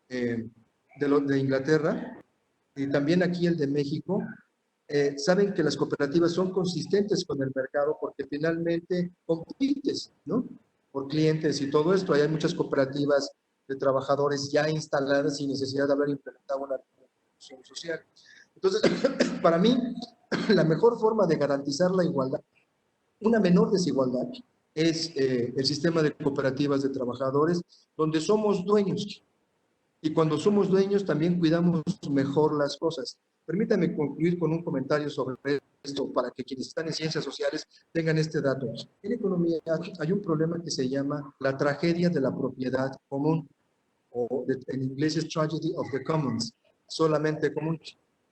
de Inglaterra, y también aquí el de México, saben que las cooperativas son consistentes con el mercado porque finalmente compites, ¿no? Por clientes y todo esto. Hay muchas cooperativas de trabajadores ya instaladas sin necesidad de haber implementado una revolución social. Entonces, para mí, la mejor forma de garantizar la igualdad, una menor desigualdad, es el sistema de cooperativas de trabajadores, donde somos dueños. Y cuando somos dueños también cuidamos mejor las cosas. Permítame concluir con un comentario sobre esto para que quienes están en ciencias sociales tengan este dato. En economía hay un problema que se llama la tragedia de la propiedad común, o en inglés es tragedy of the commons, solamente común.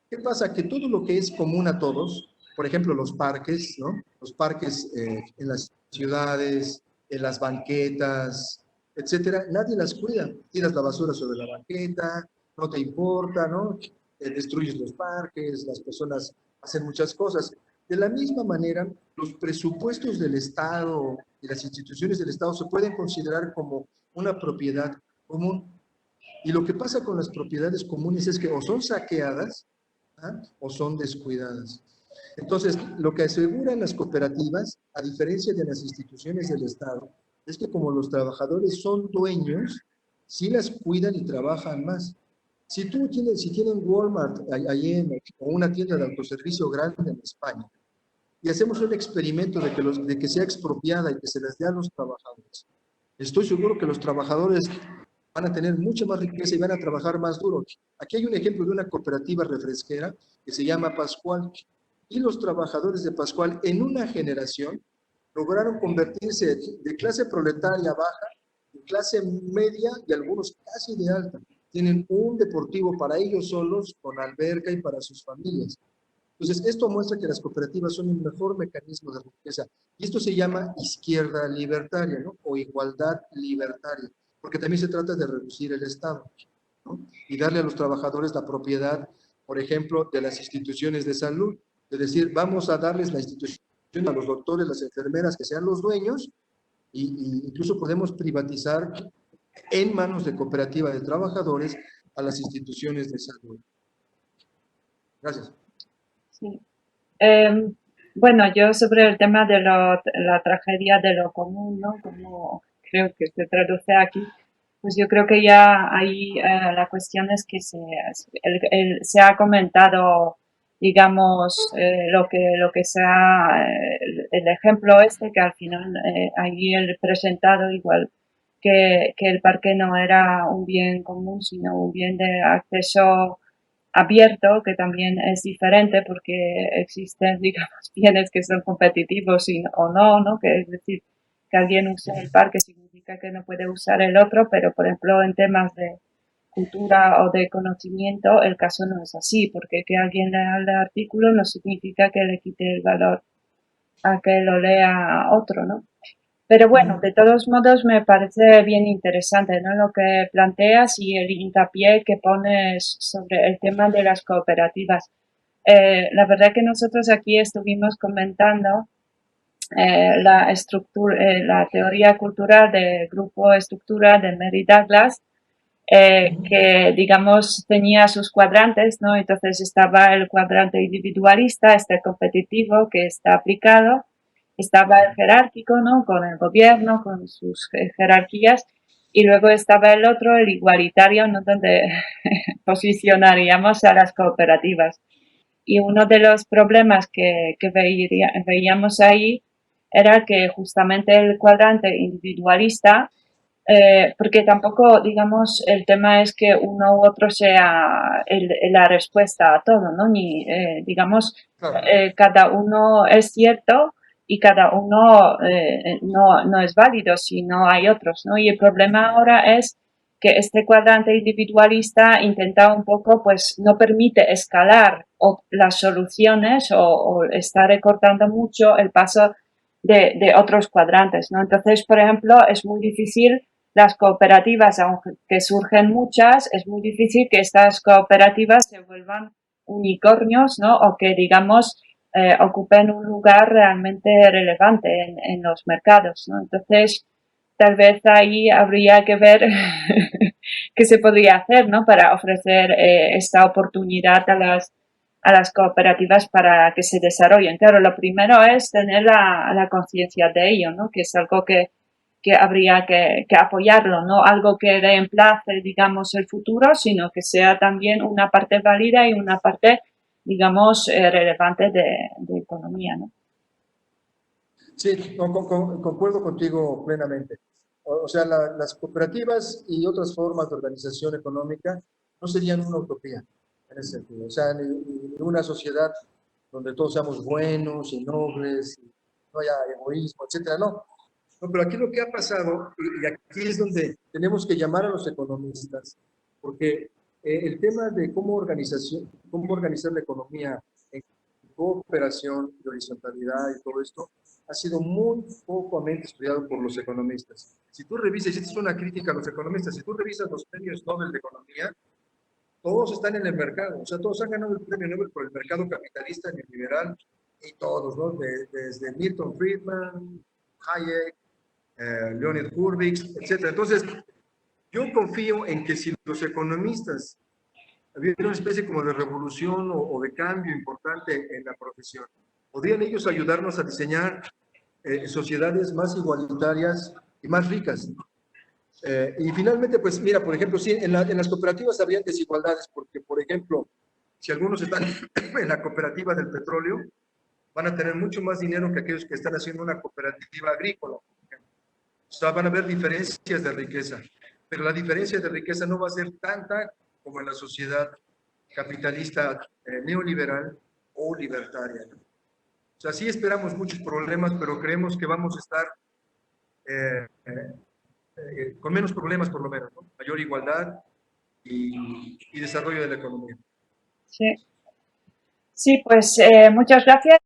¿Qué pasa? Que todo lo que es común a todos, por ejemplo, los parques, ¿no? Los parques en las ciudades, en las banquetas, etcétera, nadie las cuida. Tiras la basura sobre la banqueta, no te importa, ¿no? Destruyes los parques, las personas hacen muchas cosas. De la misma manera, los presupuestos del Estado y las instituciones del Estado se pueden considerar como una propiedad común. Y lo que pasa con las propiedades comunes es que o son saqueadas, ¿ah?, o son descuidadas. Entonces, lo que aseguran las cooperativas, a diferencia de las instituciones del Estado, es que como los trabajadores son dueños, sí las cuidan y trabajan más. Si tienen Walmart ahí o una tienda de autoservicio grande en España, y hacemos un experimento de que sea expropiada y que se les dé a los trabajadores, estoy seguro que los trabajadores van a tener mucha más riqueza y van a trabajar más duro. Aquí hay un ejemplo de una cooperativa refresquera que se llama Pascual, y los trabajadores de Pascual en una generación lograron convertirse de clase proletaria baja, de clase media y algunos casi de alta. Tienen un deportivo para ellos solos, con alberca y para sus familias. Entonces, esto muestra que las cooperativas son un mejor mecanismo de riqueza. Y esto se llama izquierda libertaria, ¿no? O igualdad libertaria, porque también se trata de reducir el Estado, ¿no? Y darle a los trabajadores la propiedad, por ejemplo, de las instituciones de salud. Es decir, vamos a darles la institución a los doctores, las enfermeras, que sean los dueños, y incluso podemos privatizar en manos de cooperativa de trabajadores a las instituciones de salud. Gracias.
Sí. Bueno, yo sobre el tema de la tragedia de lo común, ¿no? Como creo que se traduce aquí, pues yo creo que ya ahí la cuestión es que se ha comentado, digamos, lo que sea el ejemplo este, que al final ahí el presentado igual que el parque no era un bien común, sino un bien de acceso abierto, que también es diferente porque existen, digamos, bienes que son competitivos o no, ¿no? Que es decir, que alguien use el parque significa que no puede usar el otro, pero por ejemplo en temas de cultura o de conocimiento el caso no es así, porque que alguien lea el artículo no significa que le quite el valor a que lo lea otro, ¿no? Pero bueno, de todos modos me parece bien interesante, ¿no? Lo que planteas y el hincapié que pones sobre el tema de las cooperativas. La verdad que nosotros aquí estuvimos comentando la teoría cultural del grupo estructura de Mary Douglas, que digamos tenía sus cuadrantes, ¿no? Entonces estaba el cuadrante individualista, este competitivo que está aplicado, estaba el jerárquico, ¿no? Con el gobierno, con sus jerarquías, y luego estaba el otro, el igualitario, ¿no? Donde posicionaríamos a las cooperativas. Y uno de los problemas que veíamos ahí era que justamente el cuadrante individualista, porque tampoco, digamos, el tema es que uno u otro sea la respuesta a todo, ¿no? Ni, digamos,
Claro.
cada uno es cierto y cada uno no es válido si no hay otros, ¿no? Y el problema ahora es que este cuadrante individualista intenta un poco, pues no permite escalar las soluciones o está recortando mucho el paso de otros cuadrantes, ¿no? Entonces, por ejemplo, es muy difícil las cooperativas, aunque surgen muchas, es muy difícil que estas cooperativas se vuelvan unicornios, ¿no? O que, digamos, ocupen un lugar realmente relevante en los mercados, ¿no? Entonces, tal vez ahí habría que ver qué se podría hacer, ¿no? Para ofrecer esta oportunidad a las cooperativas para que se desarrollen. Claro, lo primero es tener la conciencia de ello, ¿no? Que es algo que habría que apoyarlo, no algo que reemplace, digamos, el futuro, sino que sea también una parte válida y una parte, digamos, relevante de economía, ¿no?
Sí, concuerdo contigo plenamente. O sea, las cooperativas y otras formas de organización económica no serían una utopía en ese sentido. O sea, ni una sociedad donde todos seamos buenos y nobles, y no haya egoísmo, etcétera. No. No, pero aquí lo que ha pasado, y aquí es donde tenemos que llamar a los economistas, porque el tema de cómo organizar la economía en cooperación y horizontalidad y todo esto, ha sido muy pocamente estudiado por los economistas. Si tú revisas, y esta es una crítica a los economistas, si tú revisas los premios Nobel de Economía, todos están en el mercado, o sea, todos han ganado el premio Nobel por el mercado capitalista, neoliberal, y todos, ¿no? Desde Milton Friedman, Hayek, Leonid Hurwitz, etcétera. Entonces, yo confío en que si los economistas había una especie como de revolución o de cambio importante en la profesión, podrían ellos ayudarnos a diseñar sociedades más igualitarias y más ricas. Y finalmente, pues mira, por ejemplo, sí, en las cooperativas habría desigualdades, porque, por ejemplo, si algunos están en la cooperativa del petróleo, van a tener mucho más dinero que aquellos que están haciendo una cooperativa agrícola. O sea, van a haber diferencias de riqueza, pero la diferencia de riqueza no va a ser tanta como en la sociedad capitalista neoliberal o libertaria. O sea, sí esperamos muchos problemas, pero creemos que vamos a estar eh, con menos problemas por lo menos, ¿no? Mayor igualdad y desarrollo de la economía.
Sí, sí, pues muchas gracias.